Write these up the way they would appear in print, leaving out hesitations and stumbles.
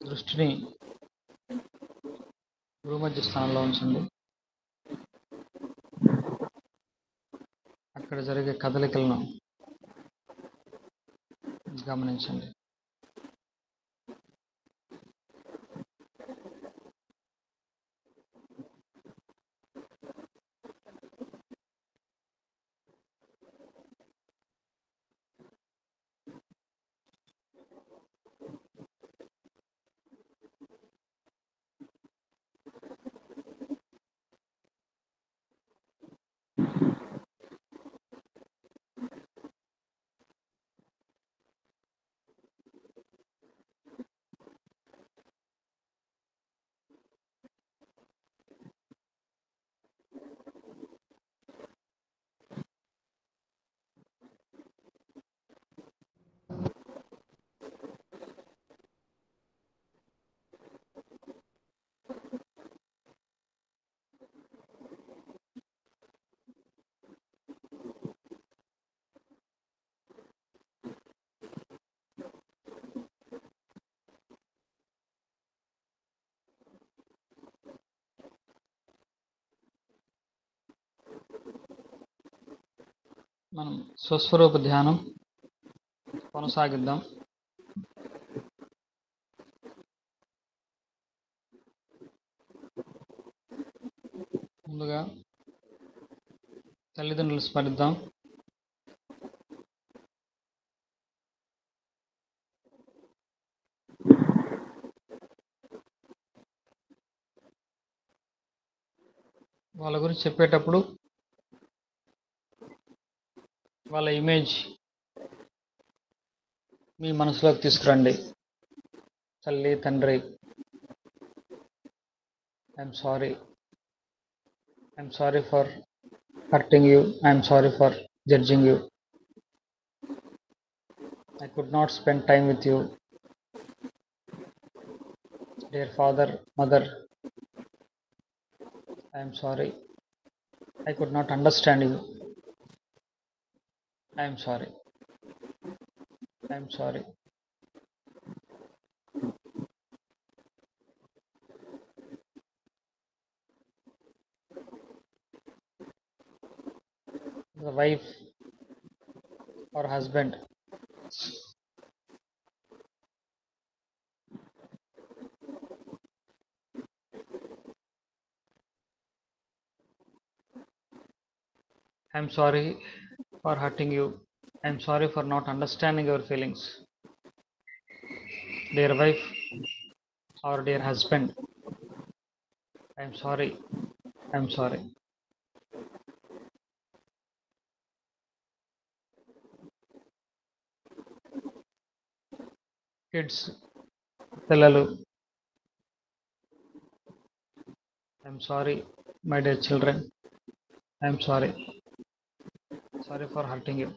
దృష్టిని భూమధ్య స్థానంలో ఉంచండి. అక్కడ జరిగే కదలికలను గమనించండి. మనం స్వస్వరూప ధ్యానం కొనసాగిద్దాం. ముందుగా తల్లిదండ్రులు స్మరిద్దాం. వాళ్ళ గురించి చెప్పేటప్పుడు వాళ్ళ ఇమేజ్ మీ మనసులోకి తీసుకురండి. తల్లి, తండ్రి, I'm sorry for hurting you. I am sorry for judging you. I could not spend time with you. Dear father, mother, I am sorry. I could not understand you. I am sorry. I am sorry. The wife or husband. I am sorry for hurting you. I am sorry for not understanding your feelings. Dear wife or dear husband, I am sorry. I am sorry. Kids, పిల్లలు, I am sorry, my dear children. I am sorry. Sorry for hurting you.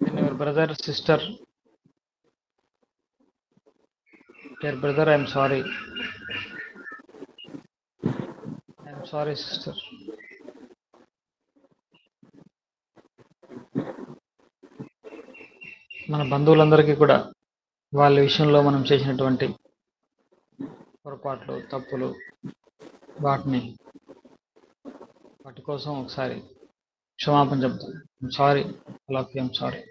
Then your brother, sister, dear brother, I am sorry. I am sorry, sister. మన బంధువులందరికీ కూడా వాళ్ళ విషయంలో మనం చేసినటువంటి పొరపాట్లు, తప్పులు, వాటి కోసం ఒకసారి క్షమాపణ చెప్తాను. I'm sorry, I love you, I'm sorry.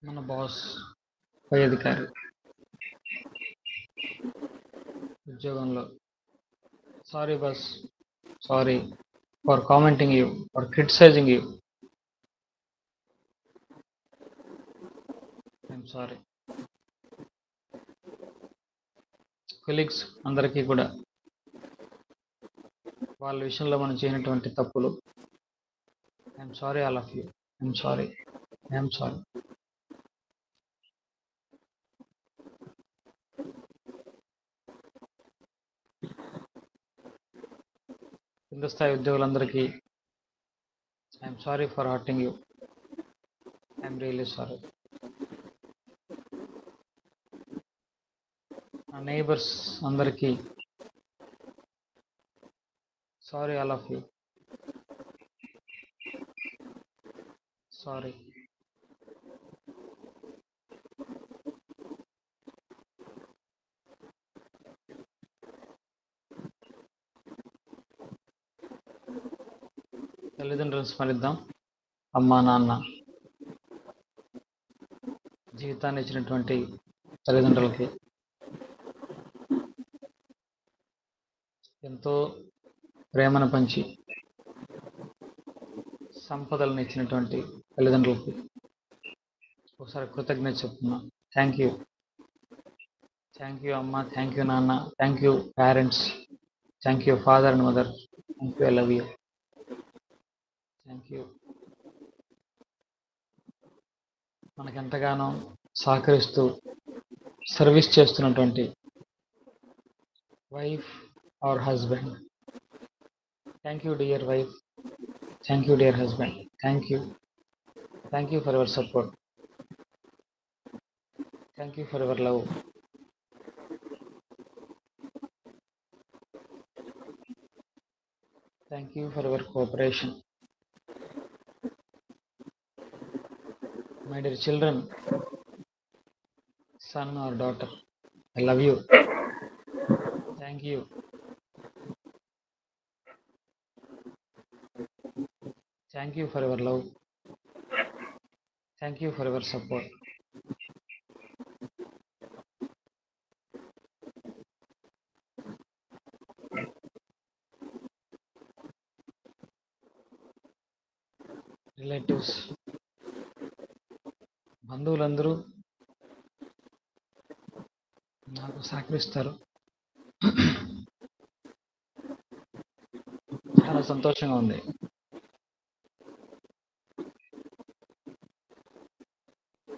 మన బాస్, పై అధికారి, ఉద్యోగంలో sorry boss, sorry for commenting you, for criticizing you. I'm sorry. Colleagues అందరికీ కూడా వాళ్ళ విషయంలో మనం చేయనటువంటి తప్పులు, I'm sorry all of you, I'm sorry, I'm sorry. కింద స్థాయి ఉద్యోగులందరికీ I'm sorry for hurting you, I'm really sorry. నా నైబర్స్ అందరికీ sorry all of you, sorry. తల్లిదండ్రులను స్మరిద్దాం. అమ్మా, నాన్న, జీవితాన్ని ఇచ్చినటువంటి తల్లిదండ్రులకి, ఎంతో ప్రేమను పంచి సంపదలను ఇచ్చినటువంటి తల్లిదండ్రులకి ఒకసారి కృతజ్ఞత చెప్తున్నా. థ్యాంక్ యూ, థ్యాంక్ యూ అమ్మ, థ్యాంక్ యూ నాన్న, thank you parents, thank you father and mother, thank you, I love you, thank you. మనకెంతగానో సహకరిస్తూ సర్వీస్ చేస్తున్నటువంటి wife or husband, thank you dear wife, thank you dear husband, thank you, thank you for your support, thank you for your love. Thank you for your cooperation. My dear children, son or daughter, I love you. Thank you. Thank you for your love. Thank you for your support. Relatives, బంధువులందరూ నాకు సహకరిస్తారు. చాలా సంతోషంగా ఉంది.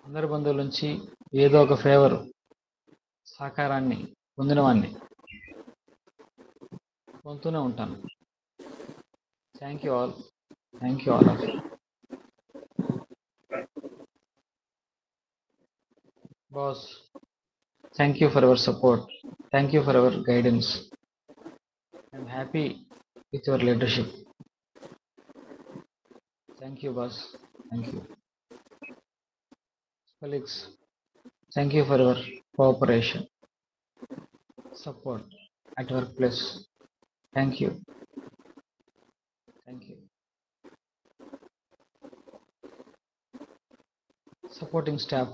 అందరి బంధువుల నుంచి ఏదో ఒక ఫేవర్, సహకారాన్ని పొందినవాన్ని పొందుతూనే ఉంటాను. Thank you all. Thank you all of you. Boss, thank you for your support. Thank you for your guidance. I'm happy with your leadership. Thank you, boss. Thank you. Colleagues, thank you for your cooperation, support at workplace. Thank you. Thank you. Supporting staff,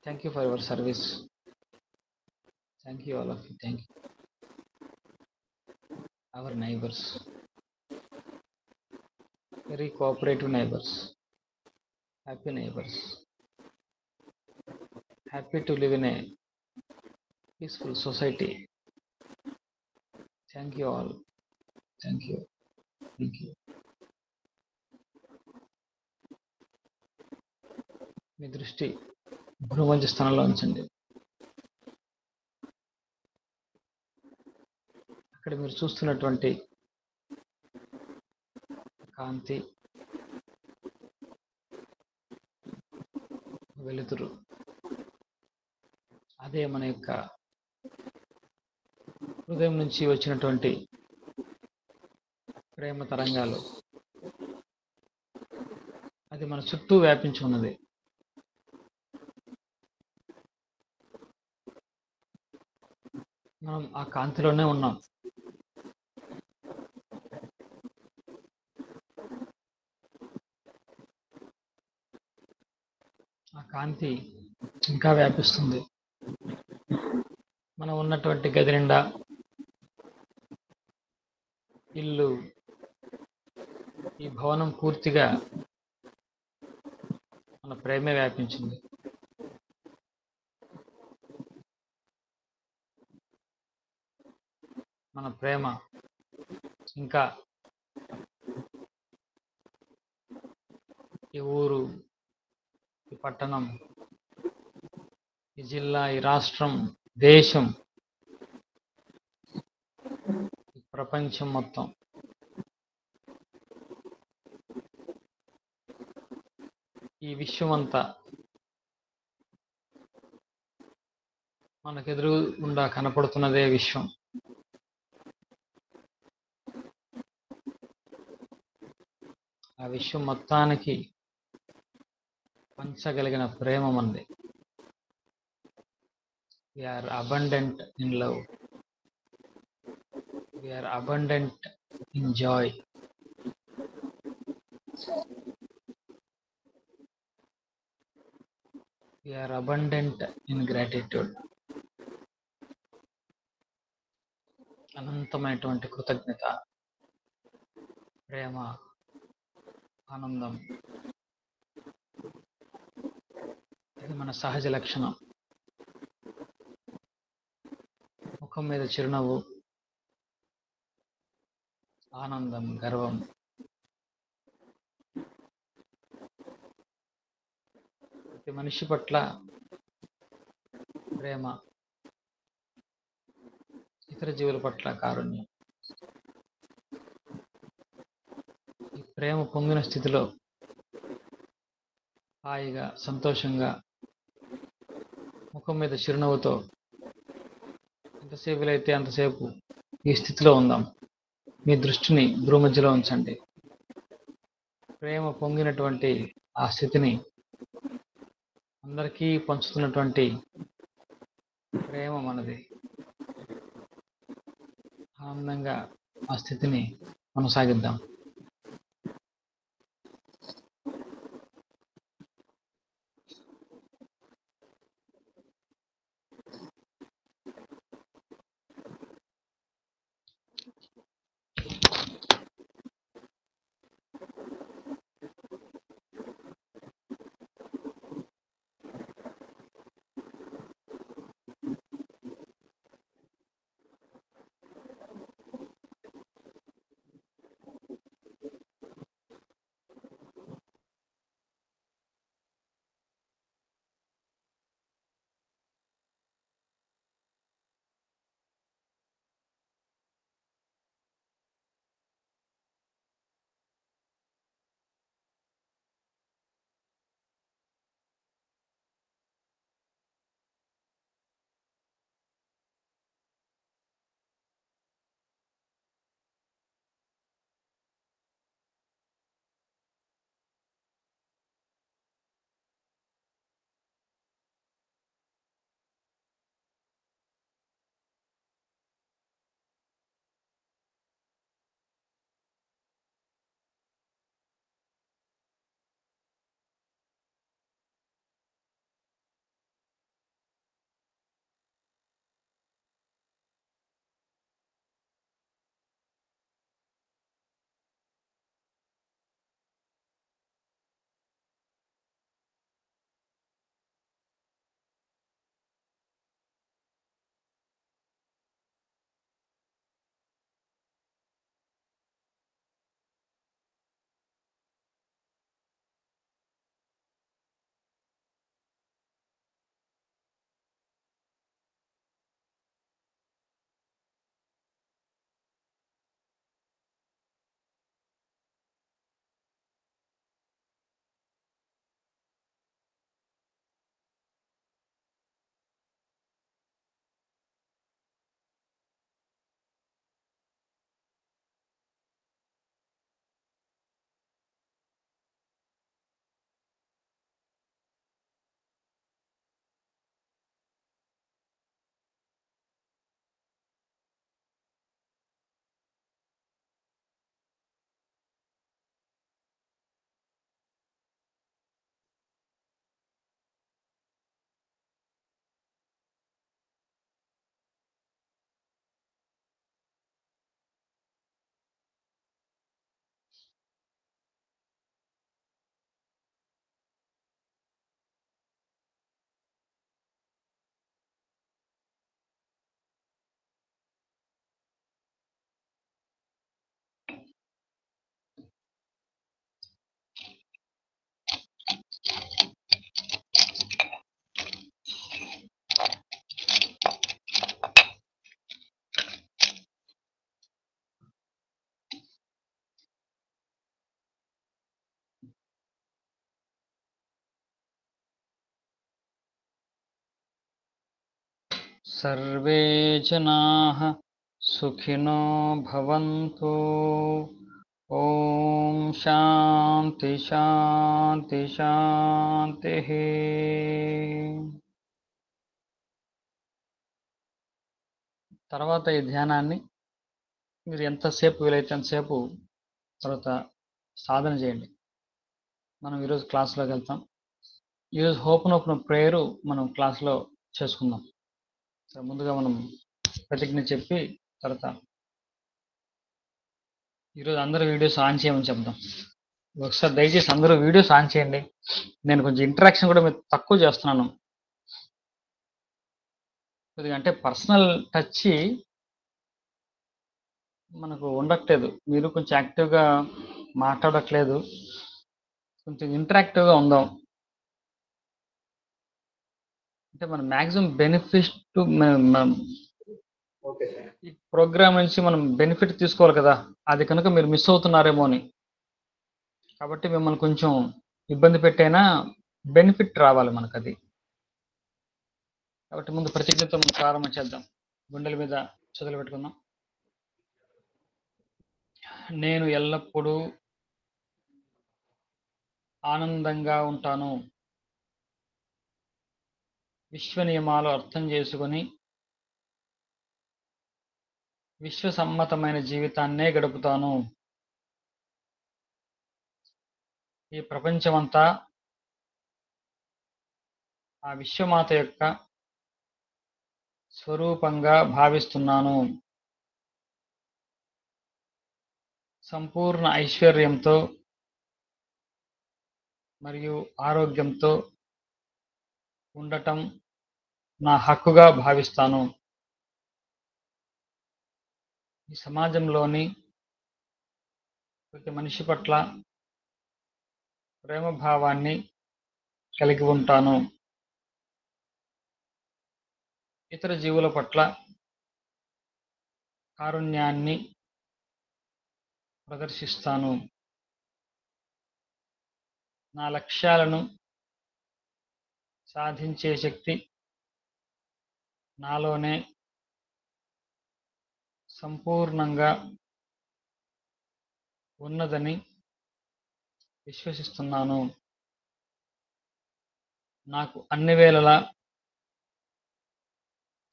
thank you for your service. Thank you, all of you. Thank you. Our neighbors, very cooperative neighbors, happy neighbors, happy to live in a peaceful society. Thank you all. Thank you. Thank you. మీ దృష్టి భూమధ్య స్థానంలో ఉంచండి. అక్కడ మీరు చూస్తున్నటువంటి కాంతి, వెలుతురు, అదే మన యొక్క హృదయం నుంచి వచ్చినటువంటి ప్రేమ తరంగాలు. అది మన చుట్టూ వ్యాపించి ఉన్నది. మనం ఆ కాంతిలోనే ఉన్నాం. ఆ కాంతి ఇంకా వ్యాపిస్తుంది. మనం ఉన్నటువంటి గది నిండా, ఇల్లు, ఈ భవనం పూర్తిగా మన ప్రేమే వ్యాపించింది. మన ప్రేమ ఇంకా ఈ ఊరు, ఈ పట్టణం, ఈ జిల్లా, ఈ రాష్ట్రం, దేశం, ఈ ప్రపంచం మొత్తం, ఈ విశ్వం అంతా మనకెదురు గుండా కనపడుతున్నదే విశ్వం. ఆ విశ్వం మొత్తానికి పంచగలిగిన ప్రేమ మనది. We are abundant in love. We are abundant in joy. We are abundant in gratitude. అనంతమైనటువంటి కృతజ్ఞత, ప్రేమ, ఆనందం, ఇది మన సహజ లక్షణం. ముఖం మీద చిరునవ్వు, ఆనందం, గర్వం, ప్రతి మనిషి పట్ల ప్రేమ, ఇతర జీవుల పట్ల కారుణ్యం. ఈ ప్రేమ పొందిన స్థితిలో హాయిగా, సంతోషంగా, ముఖం మీద చిరునవ్వుతో ఎంతసేపు వీలైతే అంతసేపు ఈ స్థితిలో ఉందాం. మీ దృష్టిని భూమధ్యలో ఉంచండి. ప్రేమ పొంగినటువంటి ఆ స్థితిని, అందరికీ పంచుతున్నటువంటి ప్రేమ మనది. ఆనందంగా ఆ స్థితిని కొనసాగిద్దాం. సర్వే జనాః సుఖినో భవంతు. ఓం శాంతి శాంతి శాంతి. తర్వాత ఈ ధ్యానాన్ని మీరు ఎంతసేపు వీలైతే అంతసేపు తర్వాత సాధన చేయండి. మనం ఈరోజు క్లాస్లోకి వెళ్తాం. ఈరోజు ఓపెన్ ప్రేయరు మనం క్లాస్లో చేసుకుందాం. ముందుగా మనం ప్రతిజ్ఞ చెప్పి తర్వాత ఈరోజు అందరూ వీడియోస్ ఆన్ చేయమని చెప్దాం. ఒకసారి దయచేసి అందరూ వీడియోస్ ఆన్ చేయండి. నేను కొంచెం ఇంటరాక్షన్ కూడా మీరు తక్కువ చేస్తున్నాను. కొద్దిగా అంటే పర్సనల్ టచ్ మనకు ఉండట్లేదు. మీరు కొంచెం యాక్టివ్గా మాట్లాడట్లేదు. కొంచెం ఇంటరాక్టివ్గా ఉందాం. అంటే మన మ్యాక్సిమం బెనిఫిట్ ఈ ప్రోగ్రామ్ నుంచి మనం బెనిఫిట్ తీసుకోవాలి కదా, అది కనుక మీరు మిస్ అవుతున్నారేమో అని. కాబట్టి మిమ్మల్ని కొంచెం ఇబ్బంది పెట్టైనా బెనిఫిట్ రావాలి మనకు అది. కాబట్టి ముందు ప్రతిజ్ఞతో మనం ప్రారంభం చేద్దాం. గుండెల మీద చదువులు పెట్టుకుందాం. నేను ఎల్లప్పుడూ ఆనందంగా ఉంటాను. విశ్వ నియమాలు అర్థం చేసుకొని విశ్వసమ్మతమైన జీవితాన్నే గడుపుతాను. ఈ ప్రపంచమంతా ఆ విశ్వమాత యొక్క స్వరూపంగా భావిస్తున్నాను. సంపూర్ణ ఐశ్వర్యంతో మరియు ఆరోగ్యంతో ఉండటం నా హక్కుగా భావిస్తాను. ఈ సమాజంలోని ప్రతి మనిషి పట్ల ప్రేమ భావాన్ని కలిగి ఉంటాను. ఇతర జీవుల పట్ల కారుణ్యాన్ని ప్రదర్శిస్తాను. నా లక్ష్యాలను సాధించే శక్తి నాలోనే సంపూర్ణంగా ఉన్నదని విశ్వసిస్తున్నాను. నాకు అన్ని వేళలా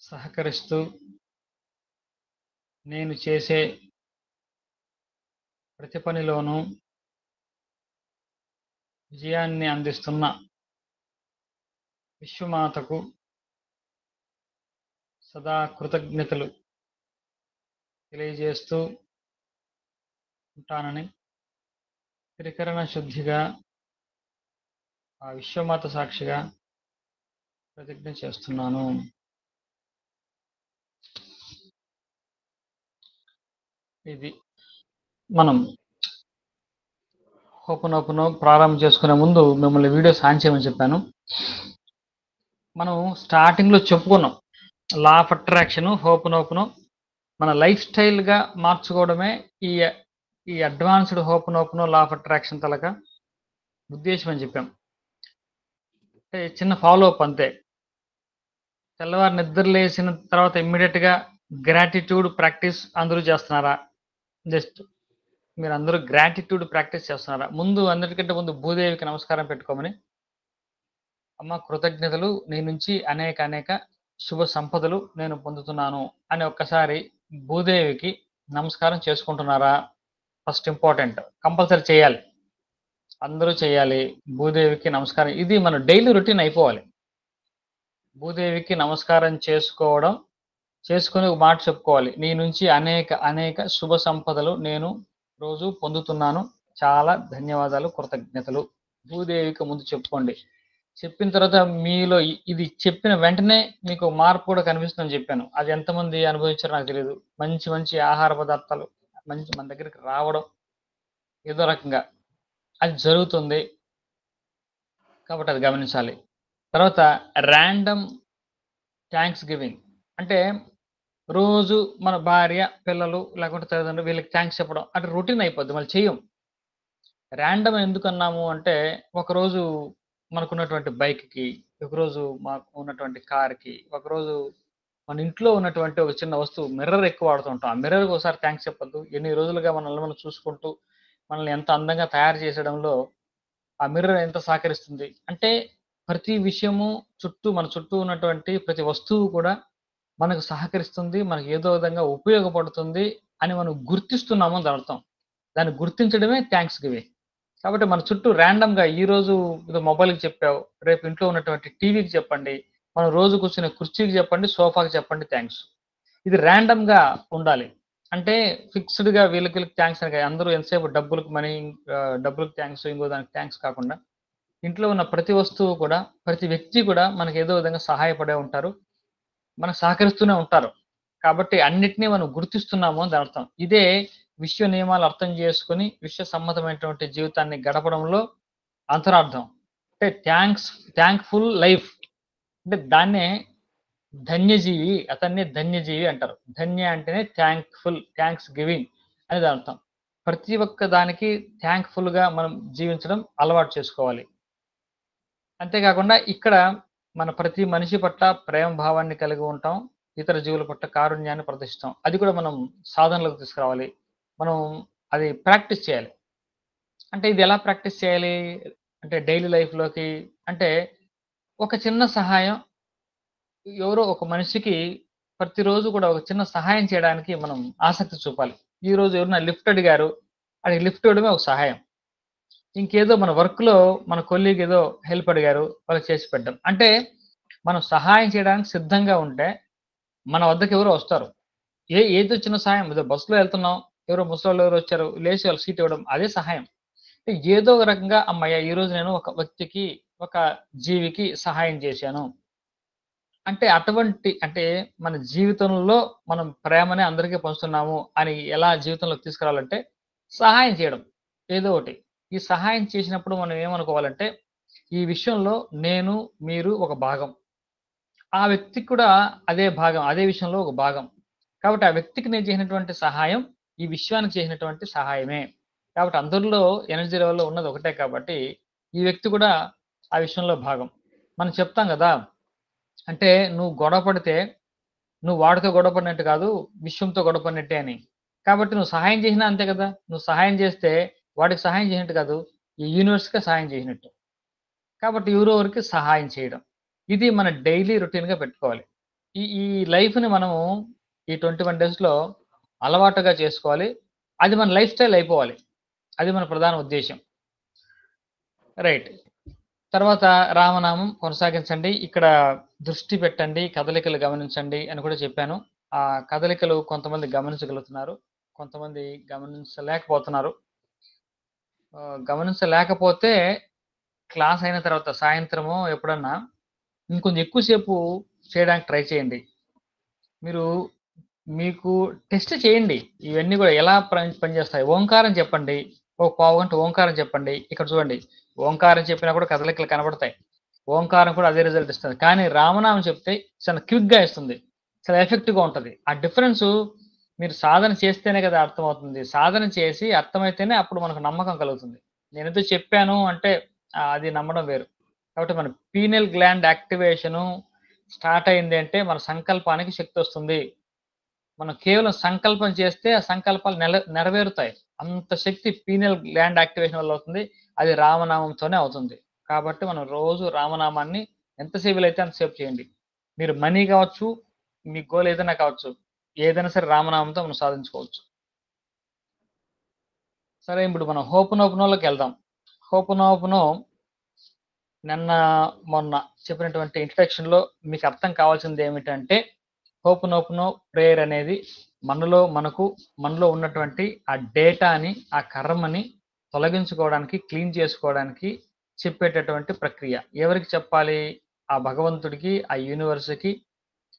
సహకరిస్తూ నేను చేసే ప్రతి పనిలోనూ విజయాన్ని అందిస్తున్న విశ్వమాతకు సదా కృతజ్ఞతలు తెలియజేస్తూ ఉంటానని త్రికరణ శుద్ధిగా ఆ విశ్వమాత సాక్షిగా ప్రతిజ్ఞ చేస్తున్నాను. ఇది మనం ఓపెన్ ప్రారంభం చేసుకునే ముందు మిమ్మల్ని వీడియోస్ ఆన్ చేయమని చెప్పాను. మనం స్టార్టింగ్లో చెప్పుకున్నాం లా ఆఫ్ అట్రాక్షన్ ఓపెన్ మన లైఫ్ స్టైల్గా మార్చుకోవడమే ఈ advanced open law of attraction తలక ఉద్దేశం అని చెప్పాం. అంటే చిన్న ఫాలో అప్ అంతే. తెల్లవారు నిద్ర లేచిన తర్వాత ఇమ్మీడియట్గా గ్రాటిట్యూడ్ ప్రాక్టీస్ అందరూ చేస్తున్నారా? జస్ట్ మీరు అందరూ గ్రాటిట్యూడ్ ప్రాక్టీస్ చేస్తున్నారా? ముందు అందరికంటే ముందు భూదేవికి నమస్కారం పెట్టుకోమని, అమ్మ కృతజ్ఞతలు, నీ నుంచి అనేక శుభ సంపదలు నేను పొందుతున్నాను అని ఒక్కసారి భూదేవికి నమస్కారం చేసుకుంటున్నారా? ఫస్ట్ ఇంపార్టెంట్, కంపల్సరీ చేయాలి, అందరూ చేయాలి. భూదేవికి నమస్కారం, ఇది మన డైలీ రొటీన్ అయిపోవాలి. భూదేవికి నమస్కారం చేసుకొని ఒక మాట చెప్పుకోవాలి, నీ నుంచి అనేక శుభ సంపదలు నేను రోజు పొందుతున్నాను, చాలా ధన్యవాదాలు, కృతజ్ఞతలు. భూదేవికి ముందు చెప్పుకోండి. చెప్పిన తర్వాత మీలో ఇది చెప్పిన వెంటనే మీకు మార్పు కూడా కనిపిస్తుందని చెప్పాను. అది ఎంతమంది అనుభవించారో నాకు తెలియదు. మంచి ఆహార పదార్థాలు మన దగ్గరికి రావడం ఏదో రకంగా అది జరుగుతుంది. కాబట్టి అది గమనించాలి. తర్వాత ర్యాండమ్ థ్యాంక్స్ గివింగ్ అంటే రోజు మన భార్య, పిల్లలు లేకుంటే తల్లిదండ్రులు వీళ్ళకి థ్యాంక్స్ చెప్పడం అంటే రొటీన్ అయిపోద్ది, మళ్ళీ చెయ్యం. ర్యాండమ్ ఎందుకు అన్నాము అంటే, ఒకరోజు మనకున్నటువంటి బైక్కి, ఒకరోజు మాకు ఉన్నటువంటి కార్కి, ఒకరోజు మన ఇంట్లో ఉన్నటువంటి ఒక చిన్న వస్తువు మిర్రర్ ఎక్కువ వాడుతూ ఉంటాం. ఆ మిర్రర్‌కి ఒకసారి థాంక్స్ చెప్పొద్దు. ఎన్ని రోజులుగా మనల్ని మనం చూసుకుంటూ, మనల్ని ఎంత అందంగా తయారు చేసేయడంలో ఆ మిర్రర్ ఎంత సహకరిస్తుంది. అంటే ప్రతి విషయము మన చుట్టూ ఉన్నటువంటి ప్రతి వస్తువు కూడా మనకు సహకరిస్తుంది. మనకు ఏదో విధంగా ఉపయోగపడుతుంది అని మనం గుర్తిస్తున్నాము అని దానర్థం. దాన్ని గుర్తించడమే థాంక్స్ గివింగ్. కాబట్టి మన చుట్టూ ర్యాండమ్‌గా ఈరోజు ఏదో మొబైల్‌కి చెప్పావు. రేపు ఇంట్లో ఉన్నటువంటి టీవీకి చెప్పండి. మనం రోజు కూర్చునే కుర్చీకి చెప్పండి, సోఫాకి చెప్పండి థాంక్స్. ఇది ర్యాండమ్‌గా ఉండాలి. అంటే ఫిక్స్‌డ్‌గా వీళ్ళకి థాంక్స్ అని కాదు. అందరూ ఎంతసేపు డబ్బులకి థాంక్స్, ఇంకో దానికి థాంక్స్ కాకుండా ఇంట్లో ఉన్న ప్రతి వస్తువు కూడా, ప్రతి వ్యక్తి కూడా మనకు ఏదో విధంగా సహాయపడే ఉంటారు. మనకు సహకరిస్తూనే ఉంటారు. కాబట్టి అన్నిటిని మనం గుర్తిస్తున్నాము అని దానర్థం. ఇదే విశ్వ నియమాలు అర్థం చేసుకొని, విశ్వ సమ్మతమైనటువంటి జీవితాన్ని గడపడంలో అంతరార్థం. అంటే థాంక్‌ఫుల్ లైఫ్ అంటే దాన్నే అతన్నే ధన్యజీవి అంటారు. ధన్య అంటేనే థాంక్స్ గివింగ్ అని దానర్థం. ప్రతి ఒక్క దానికి థాంక్‌ఫుల్‌గా మనం జీవించడం అలవాటు చేసుకోవాలి. అంతేకాకుండా ఇక్కడ మన ప్రతి మనిషి పట్ల ప్రేమ భావాన్ని కలిగి ఉంటాం. ఇతర జీవుల పట్ల కారుణ్యాన్ని ప్రదర్శిస్తాం. అది కూడా మనం సాధనలోకి తీసుకురావాలి. మనం అది ప్రాక్టీస్ చేయాలి. అంటే ఇది ఎలా ప్రాక్టీస్ చేయాలి? అంటే డైలీ లైఫ్‌లోకి అంటే ఒక చిన్న సహాయం ఎవరో ఒక మనిషికి ప్రతిరోజు కూడా ఒక చిన్న సహాయం చేయడానికి మనం ఆసక్తి చూపాలి. ఈరోజు ఎవరైనా లిఫ్ట్ అడిగారు. ఆడికి లిఫ్ట్ ఇవ్వడమే ఒక సహాయం. ఇంకేదో మన వర్క్‌లో మన కొలీగ్ ఏదో హెల్ప్ అడిగారు. వాళ్ళకి చేసి పెట్టడం. అంటే మనం సహాయం చేయడానికి సిద్ధంగా ఉంటే మన వద్దకు ఎవరో వస్తారు. ఏదో చిన్న సహాయం ఏదో బస్సులో ఎళ్తున్నాం. ఎవరో ముసలోళ్ళు ఎవరో వచ్చారు. లేసి వాళ్ళకి సీట్ ఇవ్వడం అదే సహాయం. అంటే ఏదో ఒక రకంగా హమ్మయ్య! ఈరోజు నేను ఒక వ్యక్తికి, ఒక జీవికి సహాయం చేశాను. అంటే అంటే మన జీవితంలో మనం ప్రేమని అందరికీ పంచుతున్నాము అని ఎలా జీవితంలోకి తీసుకురావాలంటే సహాయం చేయడం. ఏదో ఒకటి. ఈ సహాయం చేసినప్పుడు మనం ఏమనుకోవాలంటే, ఈ విషయంలో నేను, మీరు ఒక భాగం. ఆ వ్యక్తికి కూడా అదే భాగం. అదే విషయంలో ఒక భాగం. కాబట్టి ఆ వ్యక్తికి నేను చేసినటువంటి సహాయం, ఈ విశ్వానికి చేసినటువంటి సహాయమే. కాబట్టి అందరిలో ఎనర్జీ లెవెల్‌లో ఉన్నది ఒకటే కాబట్టి, ఈ వ్యక్తి కూడా ఆ విషయంలో భాగం. మనం చెప్తాం గదా! అంటే నువ్వు గొడవ పడితే, నువ్వు వాడితో గొడవ పడినట్టు కాదు, విశ్వంతో గొడవ పడినట్టే అని. కాబట్టి నువ్వు సహాయం చేసినా అంతే కదా! నువ్వు సహాయం చేస్తే వాడికి సహాయం చేసినట్టు కాదు, ఈ యూనివర్స్‌కే సహాయం చేసినట్టు. కాబట్టి ఎవరో ఒకరికి సహాయం చేయడం. ఇది మన డైలీ రొటీన్‌గా పెట్టుకోవాలి. ఈ ఈ లైఫ్‌ని మనము ఈ 21 డేస్‌లో అలవాటుగా చేసుకోవాలి. అది మన లైఫ్ స్టైల్ అయిపోవాలి. అది మన ప్రధాన ఉద్దేశ్యం. రైట్. తర్వాత రామనామం కొనసాగించండి. ఇక్కడ దృష్టి పెట్టండి, కదలికలు గమనించండి అని కూడా చెప్పాను. ఆ కదలికలు కొంతమంది గమనించగలుగుతున్నారు. కొంతమంది గమనించలేకపోతున్నారు. గమనించలేకపోతే క్లాస్ అయిన తర్వాత సాయంత్రమో ఎప్పుడన్నా ఇంకొంచెం ఎక్కువ సేపు చేయడానికి ట్రై చేయండి. మీరు మీకు టెస్ట్ చేయండి. ఇవన్నీ గూడా ఎలా పనిచేస్తాయి. ఓంకారం చెప్పండి. ఒక పావుగంట ఓంకారం చెప్పండి. ఇక్కడ చూడండి. ఓంకారం చెప్పినా కూడా కదలికలు కనబడతాయి. ఓంకారం కూడా అదే రిజల్ట్ ఇస్తది. కానీ రామనామం చెప్తే చాలా క్విక్‌గా ఇస్తుంది. చాలా ఎఫెక్టివ్‌గా ఉంటది. ఆ డిఫరెన్సు మీరు సాధన చేస్తేనే కదా అర్థమవుతుంది. సాధన చేసి అర్థమైతేనే అప్పుడు మనకు నమ్మకం కలుగుతుంది. నేనేదో చెప్పాను అంటే అది నమ్మడం వేరు. కాబట్టి మన పీనియల్ గ్లాండ్ యాక్టివేషను స్టార్ట్ అయింది అంటే మన సంకల్పానికి శక్తొస్తుంది. మనం కేవలం సంకల్పం చేస్తే ఆ సంకల్పాలు నెరవేరుతాయి. అంత శక్తి పీనియల్ గ్లాండ్ యాక్టివేషన్ వల్ల అవుతుంది. అది రామనామంతోనే అవుతుంది. కాబట్టి మనం రోజు రామనామాన్ని ఎంతసేపు వీలైతే అంతసేపు చేయండి. మీరు మనీ కావచ్చు, మీ గోల్ ఏదైనా కావచ్చు. ఏదైనా సరే రామనామంతో మనం సాధించుకోవచ్చు. సరే ఇప్పుడు మనం హోపనోపనోలోకెళ్దాం. హోపనోపనో నిన్న, మొన్న చెప్పినటువంటి ఇంట్రడక్షన్‌లో మీకు అర్థం కావాల్సిందేమిటంటే హోపనోపనో ప్రేయర్ అనేది మనలో ఉన్నటువంటి ఆ డేటాని, ఆ కర్మని తొలగించుకోవడానికి, క్లీన్ చేసుకోవడానికి చెప్పేటటువంటి ప్రక్రియ. ఎవరికి చెప్పాలి? ఆ భగవంతుడికి, ఆ యూనివర్స్‌కి,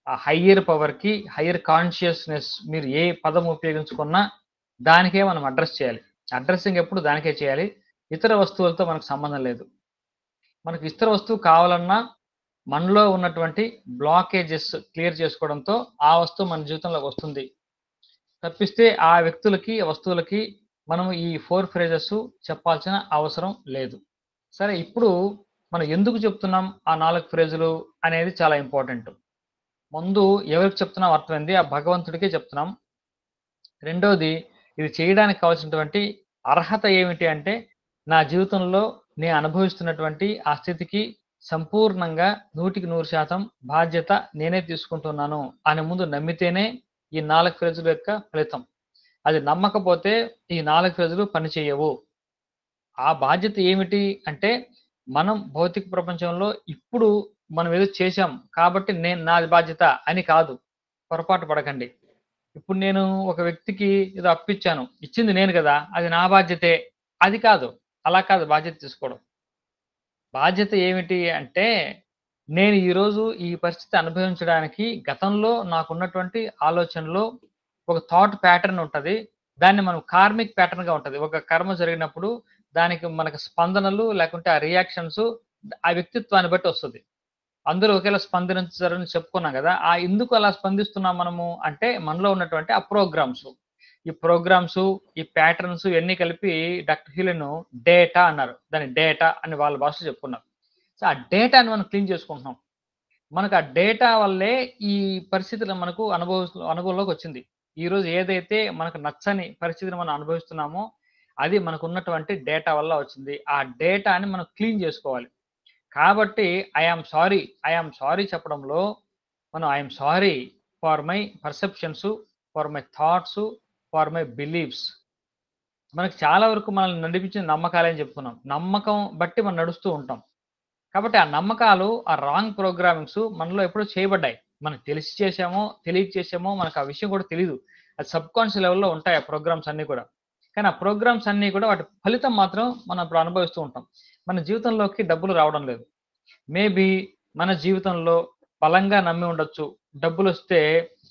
ఆ హయ్యర్ పవర్‌కి, హయ్యర్ కాన్షియస్‌నెస్ మీరు ఏ పదం ఉపయోగించుకున్నా దానికే మనం అడ్రెస్ చేయాలి. అడ్రెస్సింగ్ ఎప్పుడు దానికే చేయాలి. ఇతర వస్తువులతో మనకు సంబంధం లేదు. మనకు ఇతర వస్తువు కావాలన్నా మనలో ఉన్నటువంటి బ్లాకేజెస్ క్లియర్ చేసుకోవడంతో ఆ వస్తువు మన జీవితంలోకి వస్తుంది. తప్పిస్తే ఆ వ్యక్తులకి, వస్తువులకి మనం ఈ 4 ఫ్రేజెస్ చెప్పాల్సిన అవసరం లేదు. సరే ఇప్పుడు మనం ఎందుకు చెప్తున్నాం ఆ 4 ఫ్రేజులు అనేది చాలా ఇంపార్టెంట్. ముందు ఎవరికి చెప్తున్నాం అర్థమైంది, ఆ భగవంతుడికే చెప్తున్నాం. రెండోది, ఇది చేయడానికి కావాల్సినటువంటి అర్హత ఏమిటి అంటే, నా జీవితంలో నేను అనుభవిస్తున్నటువంటి ఆ స్థితికి సంపూర్ణంగా 100% బాధ్యత నేనే తీసుకుంటున్నాను అని ముందు నమ్మితేనే ఈ 4 ఫేజుల యొక్క ఫలితం. అది నమ్మకపోతే ఈ 4 ఫేజులు పనిచేయవు. ఆ బాధ్యత ఏమిటి అంటే, మనం భౌతిక ప్రపంచంలో ఇప్పుడు మనం ఏదో చేశాం కాబట్టి నాది బాధ్యత అని కాదు. పొరపాటు పడకండి. ఇప్పుడు నేను ఒక వ్యక్తికి ఏదో అప్పిచ్చాను. ఇచ్చింది నేను గదా! అది నా బాధ్యతే. అది కాదు. అలా కాదు బాధ్యత తీసుకోవడం. బాధ్యత ఏమిటి అంటే, నేను ఈరోజు ఈ పరిస్థితి అనుభవించడానికి గతంలో నాకున్నటువంటి ఆలోచనలో ఒక థాట్ ప్యాటర్న్ ఉంటది. దాన్ని మనం కార్మిక్ ప్యాటర్న్‌గా ఉంటది. ఒక కర్మ జరిగినప్పుడు దానికి మనకు స్పందనలు లేకుంటే ఆ రియాక్షన్స్ ఆ వ్యక్తిత్వాన్ని బట్టి వస్తది. అందరూ ఒకేలా స్పందించరని చెప్పుకున్నాం గదా! ఎందుకు అలా స్పందిస్తున్నాం మనము అంటే, మనలో ఉన్నటువంటి ఆ ప్రోగ్రామ్స్. ఈ ప్రోగ్రామ్స్, ఈ ప్యాటర్న్స్ ఇవన్నీ కలిపి డాక్టర్ హ్యూలెన్ డేటా అన్నారు. దాన్ని డేటా అని వాళ్ళ భాషలో చెప్పుకున్నారు. సో, ఆ డేటాని మనం క్లీన్ చేసుకుంటున్నాం. మనకు ఆ డేటా వల్లే ఈ పరిస్థితులు మనకు అనుభవంలోకొచ్చింది. ఈరోజు ఏదైతే మనకు నచ్చని పరిస్థితిని మనం అనుభవిస్తున్నామో, అది మనకున్నటువంటి డేటా వల్ల వచ్చింది. ఆ డేటాని మనం క్లీన్ జేసుకోవాలి. కాబట్టి ఐ యామ్ సారీ చెప్పడంలో మనం I am sorry for my perceptions, for my thoughts, for my beliefs. మనకు చాలా వరకు మనల్ని నడిపించిన నమ్మకాలే అని చెప్పుకున్నాం. నమ్మకం బట్టి మనం నడుస్తూ ఉంటాం. కాబట్టి ఆ నమ్మకాలు, ఆ రాంగ్ ప్రోగ్రామింగ్స్ మనలో ఎప్పుడో చేయబడ్డాయి. మనకు తెలిసి చేశామో, తెలియక చేశామో మనకు ఆ విషయం కూడా తెలీదు. అది సబ్‌కాన్షియస్ లెవెల్‌లో ఉంటాయి ఆ ప్రోగ్రామ్స్ అన్నీ కూడా. కానీ ఆ ప్రోగ్రామ్స్ అన్నీ కూడా వాటి ఫలితం మాత్రం మనం ఇప్పుడు అనుభవిస్తూ ఉంటాం. మన జీవితంలోకి డబ్బులు రావడం లేదు. మేబీ మన జీవితంలో బలంగా నమ్మి ఉండొచ్చు. డబ్బులొస్తే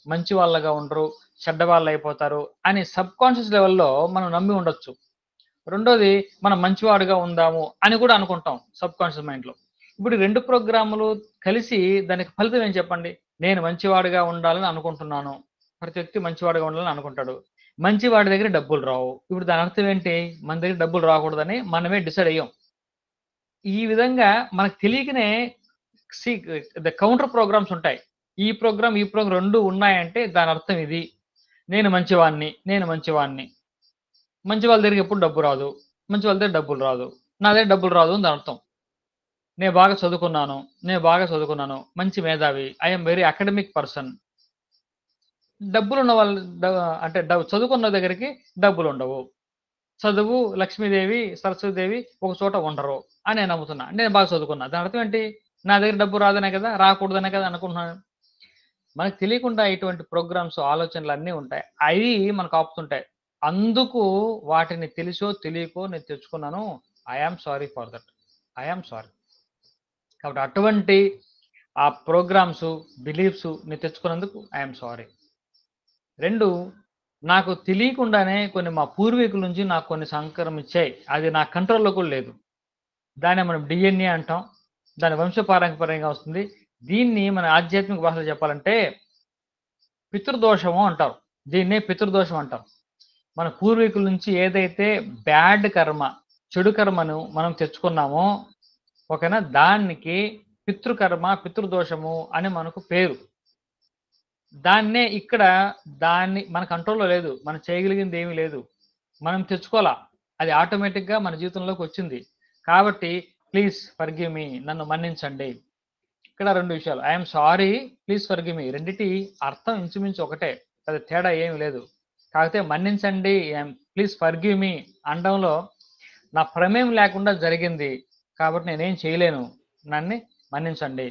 మంచి వాళ్ళగా ఉండరు, చెడ్డవాళ్ళయిపోతారు అని సబ్‌కాన్షియస్ లెవెల్‌లో మనం నమ్మి ఉండొచ్చు. రెండోది మనం మంచివాడుగా ఉందాము అని కూడా అనుకుంటాం సబ్‌కాన్షియస్ మైండ్‌లో. ఇప్పుడు ఈ 2 ప్రోగ్రాములు కలిసి దానికి ఫలితం ఏం చెప్పండి? నేను మంచివాడిగా ఉండాలని అనుకుంటున్నాను. ప్రతి వ్యక్తి మంచివాడిగా ఉండాలని అనుకుంటాడు. మంచివాడి దగ్గర డబ్బులు రావు. ఇప్పుడు దాని అర్థం ఏంటి? మన దగ్గర డబ్బులు రాకూడదని మనమే డిసైడ్ అయ్యాం. ఈ విధంగా మనకు తెలియకనే సి కౌంటర్ ప్రోగ్రామ్స్ ఉంటాయి. ఈ ప్రోగ్రామ్ 2 ఉన్నాయంటే దాని అర్థం ఇది. నేను మంచివాడిని, నేను మంచివాడిని. మంచి వాళ్ళ దగ్గరికి ఎప్పుడు డబ్బు రాదు. మంచి వాళ్ళ దగ్గర డబ్బులు రాదు. నా దగ్గర డబ్బులు రాదు అని దానర్థం. నేను బాగా చదువుకున్నాను. నేను బాగా చదువుకున్నాను. మంచి మేధావి. I am very academic person. డబ్బులున్న వాళ్ళు అంటే చదువుకున్న దగ్గరికి డబ్బులుండవు. చదువు, లక్ష్మీదేవి, సరస్వతిదేవి ఒక చోట ఉండరు అని నేను నమ్ముతున్నా. నేను బాగా చదువుకున్నా. దాని అర్థం ఏంటి? నా దగ్గర డబ్బు రాదనే కదా! రాకూడదనే కదా అనుకుంటున్నాను. మనకు తెలియకుండా ఇటువంటి ప్రోగ్రామ్స్, ఆలోచనలన్నీ ఉంటాయి. అయి మనకు ఆపుతుంటాయి. అందుకు వాటిని తెలిసో, తెలియకో నేను తెచ్చుకున్నాను. I am sorry for that. I am sorry. కాబట్టి అటువంటి ఆ ప్రోగ్రామ్స్, బిలీఫ్స్ నేను తెచ్చుకున్నందుకు ఐ యామ్ సారీ. 2 నాకు తెలియకుండానే కొన్ని మా పూర్వీకుల నుంచి నాకు కొన్ని సంక్రమించాయి. అది నా కంట్రోల్‌లో కూడా లేదు. దాన్నే మనం డీఎన్ఏ అంటాం. దాని వంశపారంపర్యంగా వస్తుంది. దీన్ని మన ఆధ్యాత్మిక భాషలో చెప్పాలంటే పితృదోషము అంటారు. దీన్నే పితృదోషం అంటాం. మన పూర్వీకుల నుంచి ఏదైతే బ్యాడ్ కర్మ, చెడు కర్మను మనం తెచ్చుకున్నామో ఓకేనా? దానికి పితృకర్మ, పితృదోషము అని మనకు పేరు. దాన్నే ఇక్కడ దాన్ని మన కంట్రోల్‌లో లేదు. మనం చేయగలిగింది ఏమీ లేదు. మనం తెచ్చుకోలా. అది ఆటోమేటిక్‌గా మన జీవితంలోకి వచ్చింది. కాబట్టి ప్లీజ్ ఫర్‌గివ్ మీ నన్ను మన్నించండి. ఇక్కడ 2 విషయాలు. I am sorry, please forgive me రెండిటి అర్థం ఇంచుమించు ఒకటే. పెద్ద తేడా ఏమి లేదు. కాకపోతే మన్నించండి, ప్లీజ్ ఫర్‌గివ్ మీ అనడంలో నా ప్రమేయం లేకుండా జరిగింది. కాబట్టి నేనేం చేయలేను. నన్ను మన్నించండి.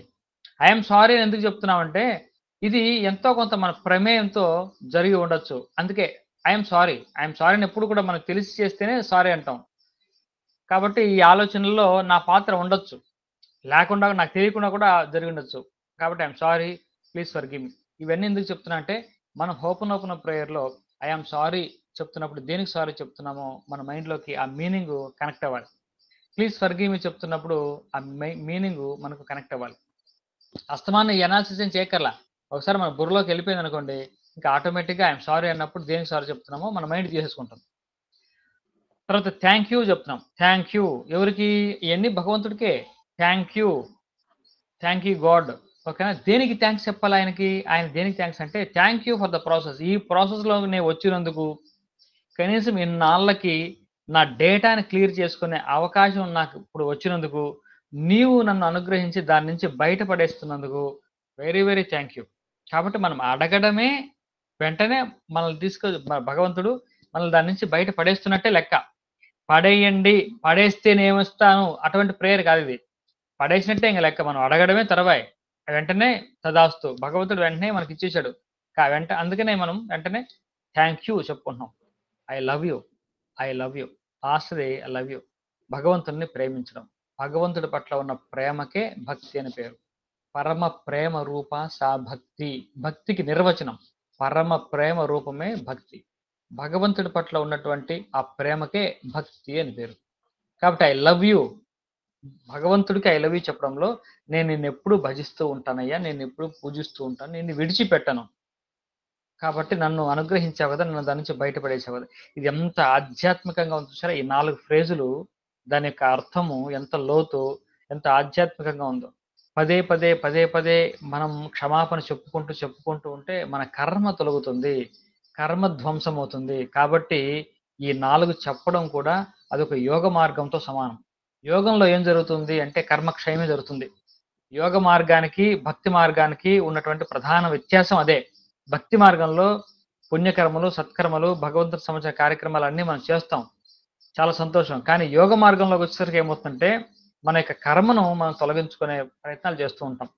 ఐ యామ్ సారీ అని ఎందుకు చెప్తున్నామంటే, ఇది ఎంతో కొంత మన ప్రమేయంతో జరిగి ఉండొచ్చు. అందుకే I am sorry. I am sorry అని ఎప్పుడు కూడా మనకు తెలిసి చేస్తేనే సారీ అంటాం. కాబట్టి ఈ ఆలోచనల్లో నా పాత్ర ఉండొచ్చు. లేకుండా నాకు తెలియకుండా కూడా జరిగుండొచ్చు. కాబట్టి I am sorry, please forgive me. ఇవన్నీ ఎందుకు చెప్తున్నా అంటే, మనం హోపనోపన ప్రేయర్‌లో ఐ యామ్ సారీ చెప్తున్నప్పుడు దేనికి సారీ చెప్తున్నామో మన మైండ్‌లోకి ఆ మీనింగ్ కనెక్ట్ అవ్వాలి. ప్లీజ్ ఫర్‌గివ్ మీ చెప్తున్నప్పుడు ఆ మీనింగ్ మనకు కనెక్ట్ అవ్వాలి. అస్తమానం ఈ అనాలిసిస్ ఏం చేయక్కర్లా. ఒకసారి మన బుర్రలోకి వెళ్ళిపోయిందనుకోండి, ఇంకా ఆటోమేటిక్‌గా ఐ యామ్ సారీ అన్నప్పుడు దేనికి సారీ చెప్తున్నామో మన మైండ్ చేసేసుకుంటుంది. తర్వాత థాంక్ యూ చెప్తున్నాం. థాంక్ యూ ఎవరికి? ఇయన్నీ భగవంతుడికే. Thank you. Thank you God ఓకేనా? దేనికి థ్యాంక్స్ చెప్పాలి ఆయనకి? ఆయన దేనికి థ్యాంక్స్ అంటే, thank you for the process. ఈ ప్రాసెస్‌లో నేను వచ్చినందుకు, కనీసం ఇన్నాళ్ళకి నా డేటాని క్లియర్ చేసుకునే అవకాశం నాకు ఇప్పుడు వచ్చినందుకు, నీవు నన్ను అనుగ్రహించి దాని నుంచి బయటపడేస్తున్నందుకు వెరీ, వెరీ థ్యాంక్ యూ. కాబట్టి మనం అడగడమే వెంటనే మనల్ని భగవంతుడు మనల్ని దాని నుంచి బయట పడేస్తున్నట్టే లెక్క. పడేయండి, పడేస్తే నేనొస్తాను అటువంటి ప్రేయర్ కాదిది. పడేసినట్టే ఇంక లెక్క. మనం అడగడమే తరువాయి. వెంటనే తదాస్తు. భగవంతుడు వెంటనే మనకిచ్చేసాడు. అందుకనే మనం వెంటనే థాంక్ యూ చెప్పుకుంటున్నాం. I love you. I love you. లాస్ట్‌ది ఐ లవ్ యూ. భగవంతుడిని ప్రేమించడం. భగవంతుడి పట్ల ఉన్న ప్రేమకే భక్తి అని పేరు. పరమ ప్రేమ రూప సా భక్తి. భక్తికి నిర్వచనం. పరమ ప్రేమ రూపమే భక్తి. భగవంతుడి పట్ల ఉన్నటువంటి ఆ ప్రేమకే భక్తి అని పేరు. కాబట్టి ఐ లవ్ యూ. భగవంతుడికి ఐ లవ్ యూ చెప్పడంలో నేను నిన్నెప్పుడూ భజిస్తూ ఉంటానయ్యా. నిన్నెప్పుడూ పూజిస్తూ ఉంటాను. నిన్ను విడిచిపెట్టను. కాబట్టి నన్ను అనుగ్రహించావు కదా! నన్ను దాని నుంచి బయటపడేసావు కదా! ఇది ఎంత ఆధ్యాత్మికంగా ఉందో చూసారా? ఈ 4 ఫ్రేజులు దాని యొక్క అర్థము ఎంత లోతు, ఎంత ఆధ్యాత్మికంగా ఉందో. పదే పదే మనం క్షమాపణ చెప్పుకుంటూ ఉంటే మన కర్మ తొలగుతుంది. కర్మ ధ్వంసమవుతుంది. కాబట్టి ఈ 4 చెప్పడం కూడా అదొక యోగ మార్గంతో సమానం. యోగంలో ఏం జరుగుతుంది అంటే కర్మ క్షయమే జరుగుతుంది. యోగ మార్గానికి, భక్తి మార్గానికి ఉన్నటువంటి ప్రధాన వ్యత్యాసం అదే. భక్తి మార్గంలో పుణ్యకర్మలు, సత్కర్మలు, భగవంతుడికి సంబంధించిన కార్యక్రమాలన్నీ మనం చేస్తాం. చాలా సంతోషం. కానీ యోగ మార్గంలోకి వచ్చేసరికి ఏమవుతుందంటే, మన యొక్క కర్మను మనం తొలగించుకునే ప్రయత్నాలు చేస్తూ ఉంటాం.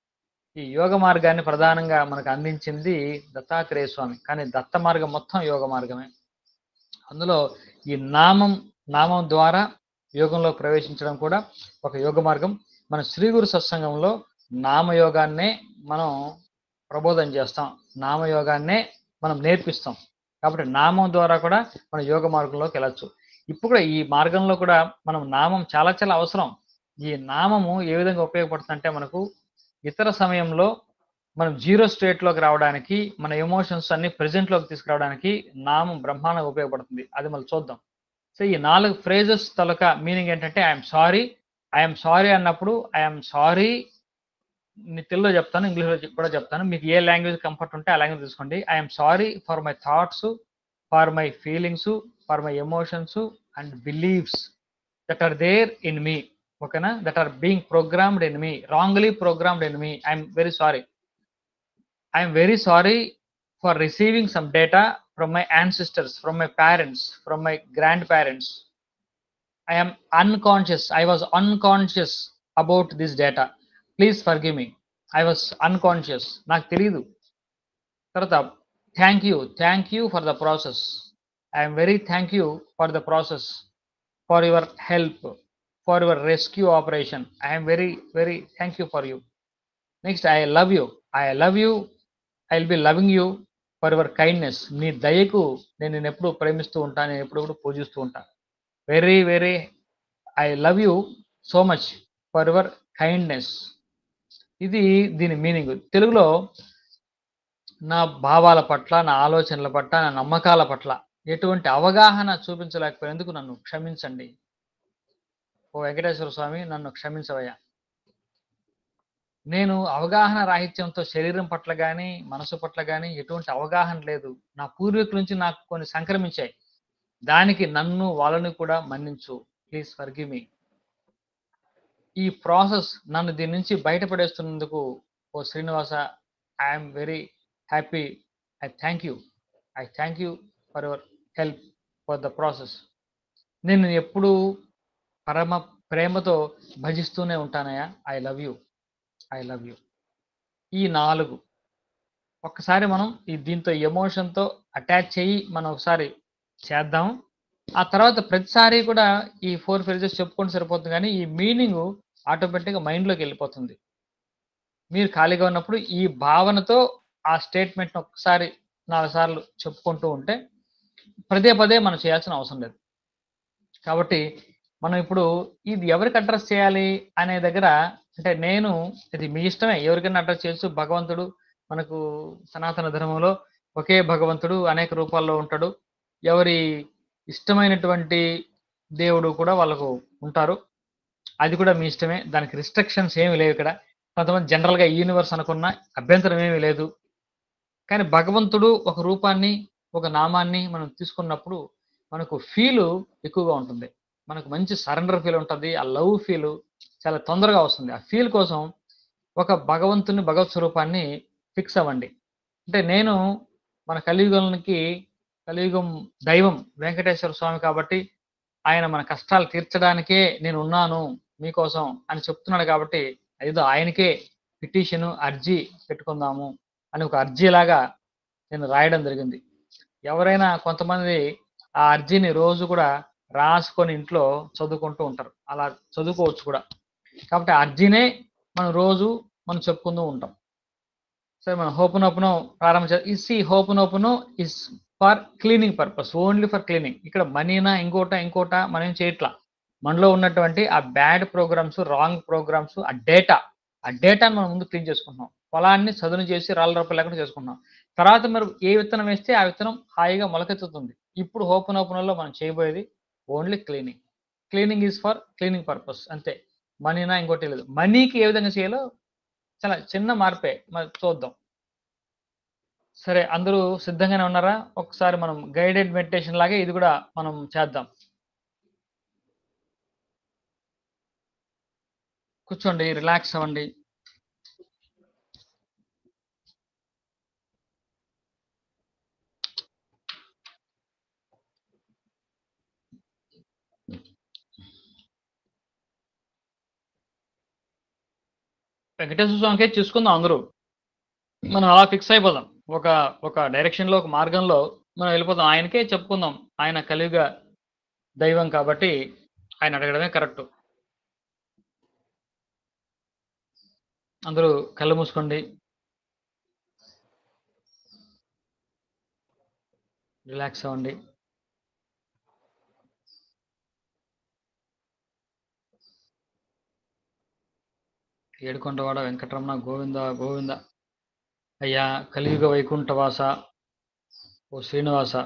ఈ యోగ మార్గాన్ని ప్రధానంగా మనకు అందించింది దత్తాత్రేయ స్వామి. కానీ దత్త మార్గం మొత్తం యోగ మార్గమే. అందులో ఈ నామం ద్వారా యోగంలో ప్రవేశించడం కూడా ఒక యోగ మార్గం. మన శ్రీ గురు సత్సంగంలో నామయోగాన్నే మనం ప్రబోధన చేస్తాం. నామయోగాన్నే మనం నేర్పిస్తాం. కాబట్టి నామం ద్వారా కూడా మనం యోగ మార్గంలోకి వెళ్ళొచ్చు. ఇప్పుడు కూడా ఈ మార్గంలో కూడా మనం నామం చాలా చాలా అవసరం. ఈ నామము ఏ విధంగా ఉపయోగపడుతుందంటే మనకు ఇతర సమయంలో మనం జీరో స్టేట్‌లోకి రావడానికి, మన ఎమోషన్స్ అన్నీ ప్రెజెంట్‌లోకి తీసుకురావడానికి నామం బ్రహ్మాండంగా ఉపయోగపడుతుంది. అది మనం చూద్దాం. సో, ఈ 4 ఫ్రేజెస్ తాలూకా మీనింగ్ ఏంటంటే ఐ యామ్ సారీ అన్నప్పుడు ఐ యామ్ సారీ తెలుగులో చెప్తాను, ఇంగ్లీష్‌లో కూడా చెప్తాను. మీకు ఏ లాంగ్వేజ్ కంఫర్ట్ ఉంటే ఆ లాంగ్వేజ్ తీసుకోండి. I am sorry for my thoughts, for my feelings, for my emotions and beliefs that are there in me. ఓకేనా? That are being programmed in me, wrongly programmed in me. I am very sorry. I am very sorry for receiving some data from my ancestors, from my parents, from my grandparents. I am unconscious. I was unconscious about this data. Please forgive me. I was unconscious. నాకు తెలీదు. తర్వాత thank you for the process. I am very thank you for the process, for your help, for your rescue operation. I am very, very thank you for you. Next, I love you. I love you. I'll be loving you for your kindness. నీ దయకు నేను నిన్నెప్పుడు ప్రేమిస్తూ ఉంటాను. నేను ఎప్పుడు పూజిస్తూ ఉంటాను. Very, very I love you so much for your kindness. ఇది దీని మీనింగ్. తెలుగులో నా భావాల పట్ల, నా ఆలోచనల పట్ల, నా నమ్మకాల పట్ల ఎటువంటి అవగాహన చూపించలేకపోయినందుకు నన్ను క్షమించండి. ఓ వెంకటేశ్వర స్వామి నన్ను క్షమించవయ్యా. నేను అవగాహన రాహిత్యంతో శరీరం పట్ల గాని, మనసు పట్ల గాని ఎటువంటి అవగాహన లేదు. నా పూర్వీకుల నుంచి నాకు కొన్ని సంక్రమించాయి. దానికి నన్ను, వాళ్ళని కూడా మన్నించు. Please forgive me. ఈ ప్రాసెస్ నన్ను దీని నుంచి బయటపడేస్తున్నందుకు ఓ Srinivasa, I am very happy. I thank you. I thank you for your help for the process. నేను ఎప్పుడూ పరమ ప్రేమతో భజిస్తూనే ఉంటానయ్యా. I love you. I love you. ఈ 4 ఒక్కసారి మనం దీంతో ఎమోషన్‌తో అటాచ్ అయ్యి మనం ఒకసారి చేద్దాం. ఆ తర్వాత ప్రతిసారి కూడా ఈ 4 ఫ్రేజెస్ చెప్పుకుంటే సరిపోతుంది గానీ, ఈ మీనింగు ఆటోమేటిక్‌గా మైండ్‌లోకి వెళ్ళిపోతుంది. మీరు ఖాళీగా ఉన్నప్పుడు ఈ భావనతో ఆ స్టేట్మెంట్‌ని ఒక్కసారి 4 సార్లు చెప్పుకుంటూ ఉంటే పదే మనం చేయాల్సిన అవసరం లేదు. కాబట్టి మనం ఇప్పుడు ఇది ఎవరికి అడ్రెస్ చేయాలి అనే దగ్గర అంటే ఇది మీ ఇష్టమే. ఎవరికైనా అడ్రెస్ చేయొచ్చు. భగవంతుడు మనకు సనాతన ధర్మంలో ఒకే భగవంతుడు అనేక రూపాల్లో ఉంటాడు. ఎవరి ఇష్టమైనటువంటి దేవుడు కూడా వాళ్ళకు ఉంటారు. అది కూడా మీ ఇష్టమే. దానికి రిస్ట్రిక్షన్స్ ఏమి లేవు ఇక్కడ. కొంతమంది జనరల్గా యూనివర్స్ అనుకున్న అభ్యంతరం ఏమీ లేదు. కానీ భగవంతుడు ఒక రూపాన్ని, ఒక నామాన్ని మనం తీసుకున్నప్పుడు మనకు ఫీలు ఎక్కువగా ఉంటుంది. మనకు మంచి సరెండర్ ఫీల్ ఉంటది. ఆ లవ్ ఫీలు చాలా తొందరగా వస్తుంది. ఆ ఫీల్ కోసం ఒక భగవంతుని, భగవత్ స్వరూపాన్ని ఫిక్స్ అవ్వండి. అంటే నేను మన కలియుగం దైవం వెంకటేశ్వర స్వామి కాబట్టి ఆయన మన కష్టాలు తీర్చడానికే నేనున్నాను మీకోసం అని చెప్తున్నాడు కాబట్టి ఏదో ఆయనకే పిటిషను, అర్జీ పెట్టుకుందాము అని ఒక అర్జీలాగా నేను రాయడం జరిగింది. ఎవరైనా కొంతమంది ఆ అర్జీని రోజు కూడా రాసుకొని ఇంట్లో చదువుకుంటూ ఉంటారు. అలా చదువుకోవచ్చు కూడా. కాబట్టి ఆ అర్జీనే మనం చెప్పుకుంటూ ఉంటాం. సరే మనం Ho'oponopono Ho'oponopono is for cleaning purpose. Only for cleaning. ఇక్కడ మనీనా ఇంకోట మనం ఏం చేయట్లా. మనలో ఉన్నటువంటి ఆ బ్యాడ్ ప్రోగ్రామ్స్, రాంగ్ ప్రోగ్రామ్స్, ఆ డేటాను మనం ముందు క్లీన్ చేసుకుంటున్నాం. పొలాన్ని చదును చేసి రాళ్ళ రప్ప లేకుండా చేసుకుంటున్నాం. తర్వాత మీరు ఏ విత్తనం వేస్తే ఆ విత్తనం హాయిగా మొలకెత్తుతుంది. ఇప్పుడు హోపనోపనలో మనం చేయబోయేది only cleaning. Cleaning is for cleaning purpose అంతే. మనీనా ఇంకోటి లేదు. మనీకి ఏ విధంగా చేయాలో చాలా చిన్న మార్పే. మరి చూద్దాం. సరే అందరూ సిద్ధంగానే ఉన్నారా? ఒకసారి మనం గైడెడ్ మెడిటేషన్ లాగే ఇది కూడా మనం చేద్దాం. కూర్చోండి, రిలాక్స్ అవ్వండి. వెంకటేశ్వర స్వామికే చూసుకుందాం అందరూ. మనం అలా ఫిక్స్ అయిపోదాం. ఒక ఒక డైరెక్షన్‌లో, ఒక మార్గంలో మనం వెళ్ళిపోదాం. ఆయనకే చెప్పుకుందాం. ఆయన కలియుగ దైవం కాబట్టి ఆయన అడగడమే కరెక్టు. అందరూ కళ్ళు మూసుకోండి. రిలాక్స్ అవ్వండి. ఏడుకొండవాడ వెంకటరమణ గోవింద గోవింద. అయ్యా కలియుగ వైకుంఠవాస, ఓ శ్రీనివాస,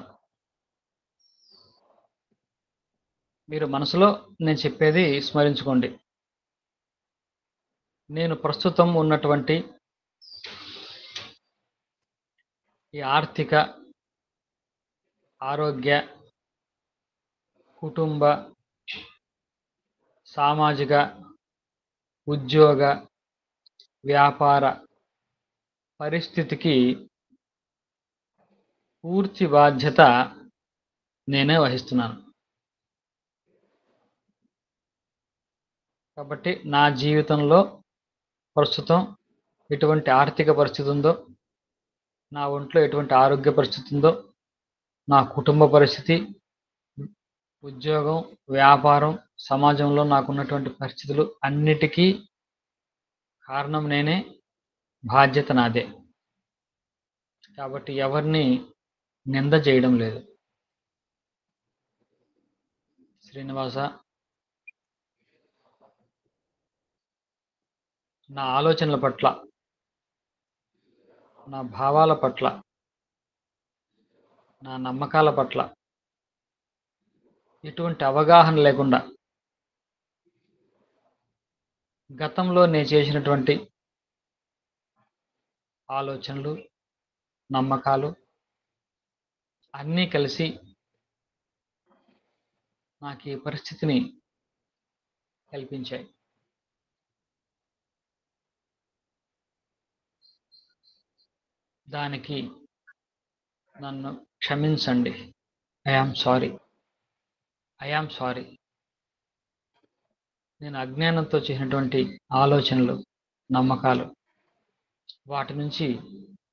మీరు మనసులో నేను చెప్పేది స్మరించుకోండి. నేను ప్రస్తుతం ఉన్నటువంటి ఈ ఆర్థిక, ఆరోగ్య, కుటుంబ, సామాజిక, ఉద్యోగ, వ్యాపార పరిస్థితికి పూర్తి బాధ్యత నేనే వహిస్తున్నాను. కాబట్టి నా జీవితంలో ప్రస్తుతం ఎటువంటి ఆర్థిక పరిస్థితి ఉందో, నా ఒంట్లో ఎటువంటి ఆరోగ్య పరిస్థితి ఉందో, నా కుటుంబ పరిస్థితి, ఉద్యోగం, వ్యాపారం, సమాజంలో నాకున్నటువంటి పరిస్థితులు అన్నిటికీ కారణం నేనే, బాధ్యత నాదే. కాబట్టి ఎవరిని నింద చేయడం లేదు. శ్రీనివాస, నా ఆలోచనల పట్ల, నా భావాల పట్ల, నా నమ్మకాల పట్ల ఎటువంటి అవగాహన లేకుండా గతంలో నేను చేసినటువంటి ఆలోచనలు, నమ్మకాలు అన్నీ కలిసి నాకు ఈ పరిస్థితిని కల్పించాయి. దానికి నన్ను క్షమించండి. I am sorry. I am sorry. నేను అజ్ఞానంతో చేసినటువంటి ఆలోచనలు, నమ్మకాలు, వాటి నుంచి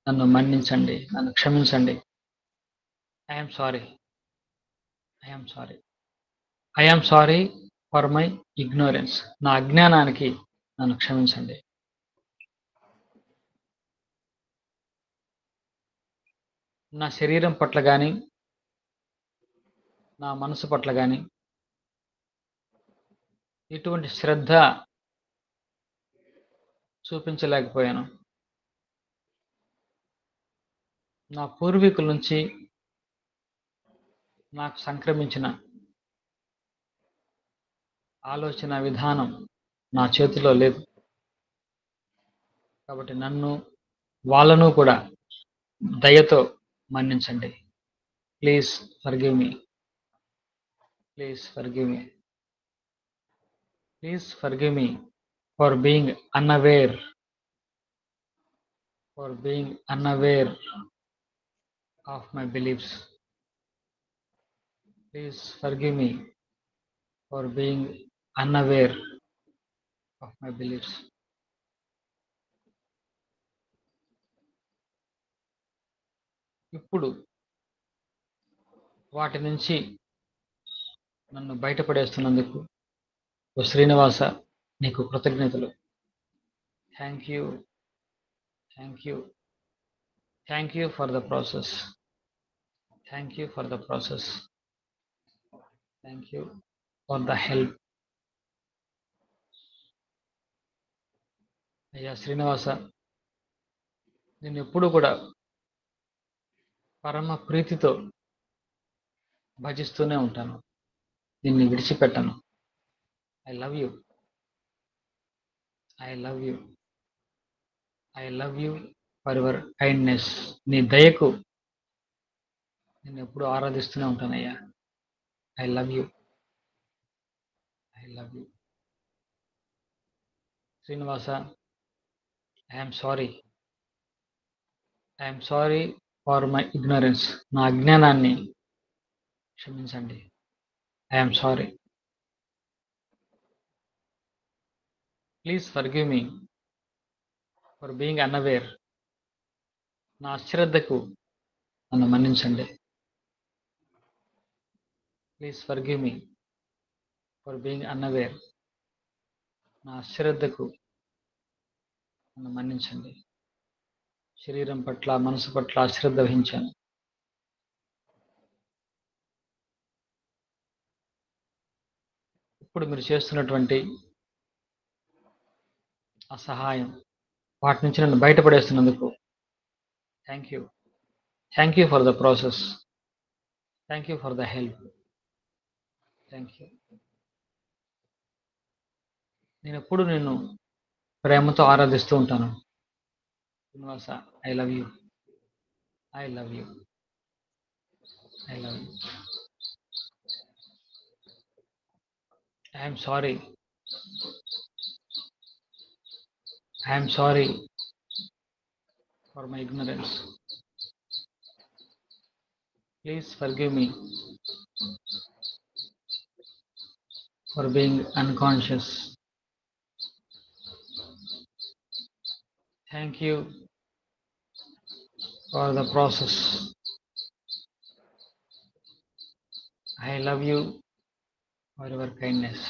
నన్ను మన్నించండి. నన్ను క్షమించండి. I am sorry. I am sorry. I am sorry for my ignorance. నా అజ్ఞానానికి నన్ను క్షమించండి. నా శరీరం పట్ల గాని, నా మనసు పట్ల గాని ఎటువంటి శ్రద్ధ చూపించలేకపోయాను. నా పూర్వీకుల నుంచి నాకు సంక్రమించిన ఆలోచన విధానం నా చేతిలో లేదు. కాబట్టి నన్ను వాళ్ళను కూడా దయతో మన్నించండి. Please forgive me. Please forgive me. Please forgive me for being unaware. For being unaware of my beliefs. Please forgive me for being unaware of my beliefs. ఇప్పుడు వాటి నుంచి నన్ను బయటపడేస్తున్నందుకు ఓ శ్రీనివాస నీకు కృతజ్ఞతలు. Thank you. Thank you. Thank you for the process. Thank you for the process. Thank you for the help. అయ్యా శ్రీనివాస, నేను ఎప్పుడు కూడా పరమ ప్రీతితో భజిస్తూనే ఉంటాను. నిన్ను విడిచిపెట్టను. I love you. I love you. I love you for your kindness. నీ దయకు నేను ఎప్పుడు ఆరాధిస్తూనే ఉంటానయ్యా. I love you. I love యూ. Srinivasa, I'm sorry. I'm sorry for my ignorance. నా అజ్ఞానాన్ని క్షమించండి. I'm sorry. Please forgive me for being unaware. నా అశ్రద్ధకు నన్ను మన్నించండి. Please forgive me for being unaware. నా అశ్రద్ధకు నన్ను మన్నించండి. శరీరం పట్ల, మనసు పట్ల అశ్రద్ధ వహించాను. ఇప్పుడు మీరు చేస్తున్నటువంటి ఆ సహాయం, వాటి నుంచి నన్ను బయటపడేస్తున్నందుకు thank you. Thank you for the process. Thank you for the help. Thank you. నేను ఎప్పుడు నిన్ను ప్రేమతో ఆరాధిస్తూ ఉంటాను. Srinivasa, I love you. I love you. I love you. I'm sorry. I'm sorry for my ignorance. Please forgive me for being unconscious. Thank you for the process. I love you for your kindness.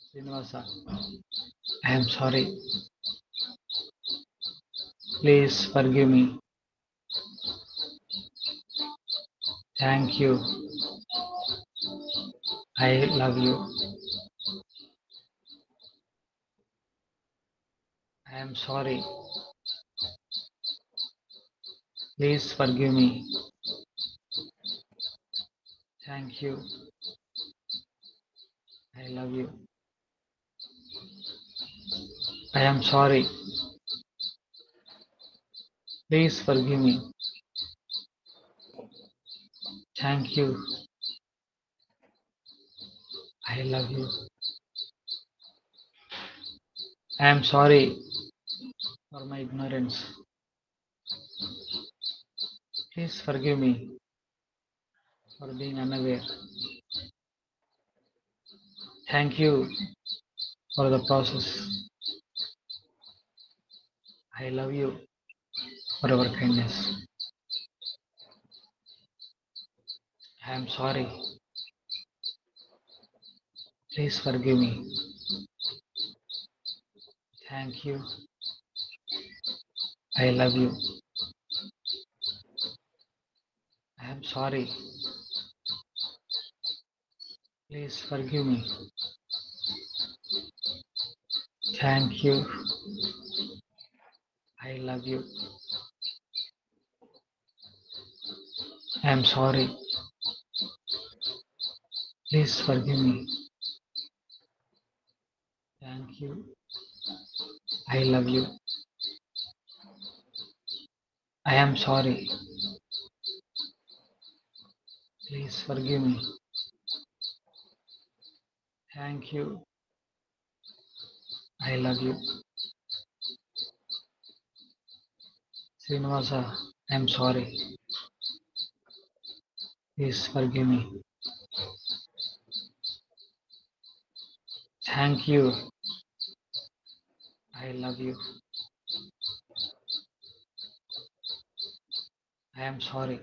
Srinivasa, I'm sorry. Please forgive me. Thank you. I love you. I'm sorry. Please forgive me. Thank you. I love you. I'm sorry. Please forgive me. Thank you. I love you. I'm sorry for my ignorance. Please forgive me for being unaware. Thank you for the process. I love you for your kindness. I'm sorry. Please forgive me. Thank you. I love you. I'm sorry. Please forgive me. Thank you. I love you. I'm sorry. Please forgive me. Thank you. I love you. I am sorry. Please forgive me. Thank you. I love you. Srinivasa, I am sorry. Please forgive me. Thank you. I love you. I am sorry.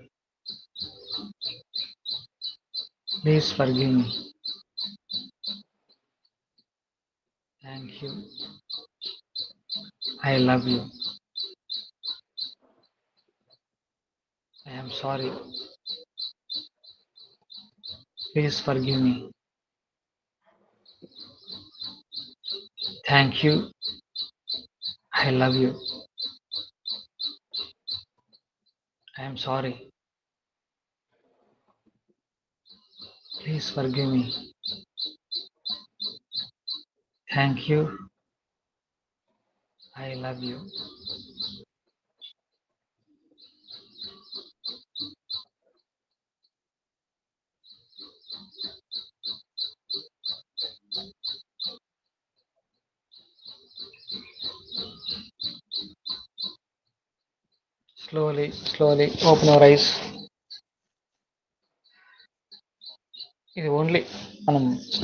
Please forgive me. Thank you. I love you. I am sorry. Please forgive me. Thank you. I love you. I am sorry. Please forgive me. Thank you. I love you. Slowly open your eyes. ఇది only మనం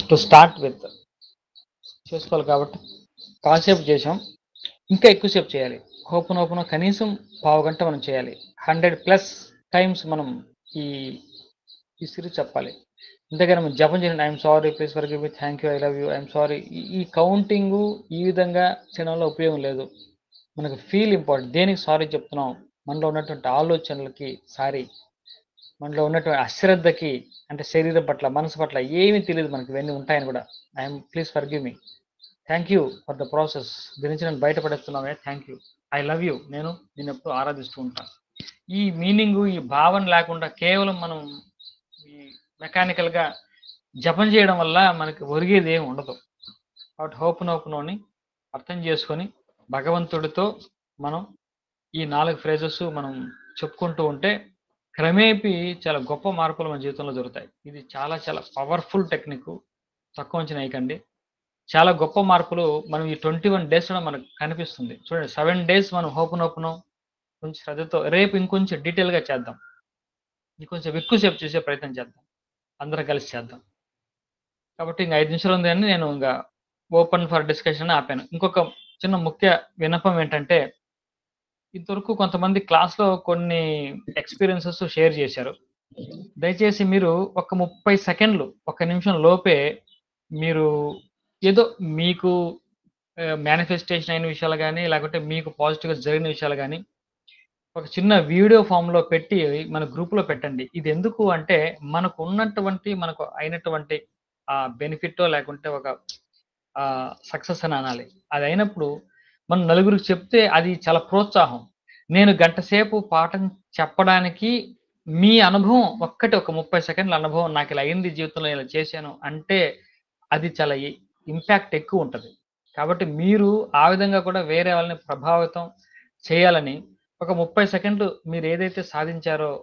to start with చేసుకోవాలి కాబట్టి కాసేపు చేసాం, ఇంకా ఎక్కువసేపు చేయాలి. Open కనీసం పావు గంట మనం చేయాలి. 100+ టైమ్స్ మనం ఈ ఈ సిరీస్ చెప్పాలి. అంతేగాని మనం జపం చేయండి, I'm sorry, please forgive me, thank you, I love you, I'm sorry. ఈ కౌంటింగ్ ఈ విధంగా చేయడంలో ఉపయోగం లేదు. మనకు ఫీల్ ఇంపార్టెంట్. దేనికి సారీ చెప్తున్నాం? మనలో ఉన్నటువంటి ఆలోచనలకి సారీ, మనలో ఉన్నటువంటి అశ్రద్ధకి, అంటే శరీరం పట్ల, మనసు పట్ల ఏమీ తెలియదు మనకి, ఇవన్నీ ఉంటాయని కూడా. I'm please forgive me, thank you for the process, దీని నుంచి నేను బయటపడేస్తున్నామే, thank you, I love you, నేను ఎప్పుడు ఆరాధిస్తూ ఉంటాను. ఈ మీనింగ్, ఈ భావన లేకుండా కేవలం మనం ఈ మెకానికల్గా జపం చేయడం వల్ల మనకి ఒరిగేది ఏమి ఉండదు. కాబట్టి హోపనోపనోని అర్థం చేసుకొని భగవంతుడితో మనం ఈ 4 ఫ్రేజెస్ మనం చెప్పుకుంటూ ఉంటే క్రమేపీ చాలా గొప్ప మార్పులు మన జీవితంలో జరుగుతాయి. ఇది చాలా చాలా పవర్ఫుల్ టెక్నిక్, తక్కువ అంచనా వేయకండి. చాలా గొప్ప మార్పులు మనం ఈ 21 డేస్లో మనకు కనిపిస్తుంది. చూడండి, 7 days మనం హోపనోపనో కొంచెం శ్రద్ధతో, రేపు ఇంకొంచెం డీటెయిల్గా చేద్దాం, ఇంకొంచెం ఎక్కువసేపు చేసే ప్రయత్నం చేద్దాం, అందరం కలిసి చేద్దాం. కాబట్టి ఇంకా 5 నిమిషాలు ఉంది అని నేను ఇంకా ఓపెన్ ఫర్ డిస్కషన్ ఆపాను. ఇంకొక చిన్న ముఖ్య విన్నపం ఏంటంటే, ఇంతవరకు కొంతమంది క్లాస్లో కొన్ని ఎక్స్పీరియన్సెస్ షేర్ చేశారు. దయచేసి మీరు ఒక 30 సెకండ్లు, 1 నిమిషం లోపే మీరు ఏదో మీకు మేనిఫెస్టేషన్ అయిన విషయాలు కానీ, లేకపోతే మీకు పాజిటివ్గా జరిగిన విషయాలు కానీ ఒక చిన్న వీడియో ఫామ్లో పెట్టి మన గ్రూప్లో పెట్టండి. ఇది ఎందుకు అంటే, మనకు ఉన్నటువంటి, మనకు అయినటువంటి బెనిఫిట్టో లేకుంటే ఒక సక్సెస్ అని అనాలి, అది అయినప్పుడు మనం నలుగురికి చెప్తే అది చాలా ప్రోత్సాహం. నేను గంట సేపు పాఠం చెప్పడానికి మీ అనుభవం ఒక్కటి, ఒక 30 సెకండ్ల అనుభవం, నాకు ఇలా అయింది జీవితంలో, ఇలా చేశాను అంటే అది చాలా ఇంపాక్ట్ ఎక్కువ ఉంటుంది. కాబట్టి మీరు ఆ విధంగా కూడా వేరే వాళ్ళని ప్రభావితం చేయాలని ఒక 30 సెకండ్లు మీరు ఏదైతే సాధించారో,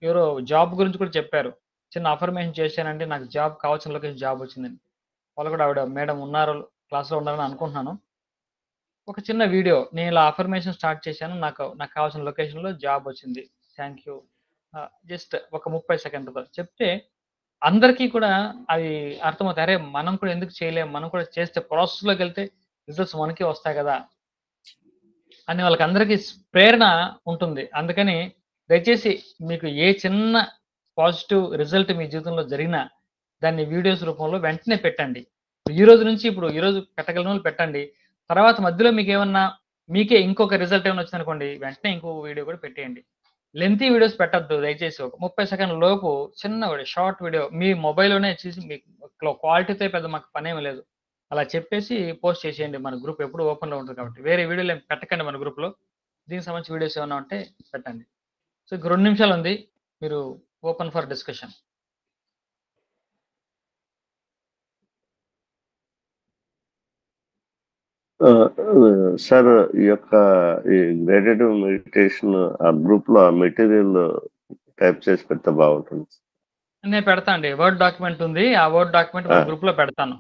ఎవరో జాబ్ గురించి కూడా చెప్పారు, చిన్న అఫర్మేషన్ చేశానంటే నాకు జాబ్ కావాల్సిన లొకేషన్ జాబ్ వచ్చిందని. వాళ్ళు కూడా ఆవిడ మేడం ఉన్నారు, క్లాస్లో ఉన్నారని అనుకుంటున్నాను. ఒక చిన్న వీడియో, నేను ఇలా అఫర్మేషన్ స్టార్ట్ చేశాను, నాకు కావాల్సిన లొకేషన్లో జాబ్ వచ్చింది, థ్యాంక్ యూ, జస్ట్ ఒక 30 సెకండ్లతో చెప్తే అందరికీ కూడా అది అర్థమవుతుంది. అరే మనం కూడా ఎందుకు చేయలేము, మనం కూడా చేస్తే ప్రాసెస్లోకి వెళ్తే రిజల్ట్స్ మనకే వస్తాయి కదా అని వాళ్ళకి అందరికీ ప్రేరణ ఉంటుంది. అందుకని దయచేసి మీకు ఏ చిన్న పాజిటివ్ రిజల్ట్ మీ జీవితంలో జరిగినా దాన్ని వీడియోస్ రూపంలో వెంటనే పెట్టండి. ఈ రోజు నుంచి, ఇప్పుడు ఈ రోజు పెట్టగలిగిన వాళ్ళు పెట్టండి. తర్వాత మధ్యలో మీకు ఏమన్నా, మీకే ఇంకొక రిజల్ట్ ఏమైనా వచ్చిందనుకోండి, వెంటనే ఇంకొక వీడియో కూడా పెట్టేయండి. లెంతీ వీడియోస్ పెట్టద్దు దయచేసి. ఒక 30 సెకండ్ల లోపు చిన్న వీడియో, షార్ట్ వీడియో మీ మొబైల్లోనే చూసి, మీకు క్వాలిటీతో పెద్ద మాకు పనేమి లేదు, అలా చెప్పేసి పోస్ట్ చేసేయండి. మన గ్రూప్ ఎప్పుడు ఓపెన్లో ఉంటుంది కాబట్టి వేరే వీడియోలు ఏం పెట్టకండి మన గ్రూప్లో. దీనికి సంబంధించిన వీడియోస్ ఏమైనా ఉంటే పెట్టండి. సో ఇంక 2 నిమిషాలు ఉంది, మీరు ఓపెన్ ఫర్ డిస్కషన్. సార్ ఈ యొక్క ఈ గ్రేడెడ్ మెడిటేషన్ ఆ గ్రూప్ లో ఆ మెటీరియల్ టైప్ చేసి పెడితే బాగుంటుంది. నేను పెడతా అండి, వర్డ్ డాక్యుమెంట్ ఉంది, ఆ వర్డ్ డాక్యుమెంట్ మన గ్రూప్ లో పెడతాను.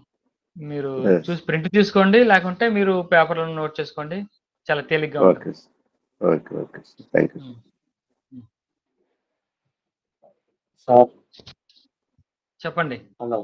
మీరు Yes. చూసి ప్రింట్ తీసుకోండి, లేకుంటే మీరు పేపర్లో నోట్ చేసుకోండి, చాలా తేలిగ్గా ఉంటుంది. Okay okay thank you sir చెప్పండి. హలో.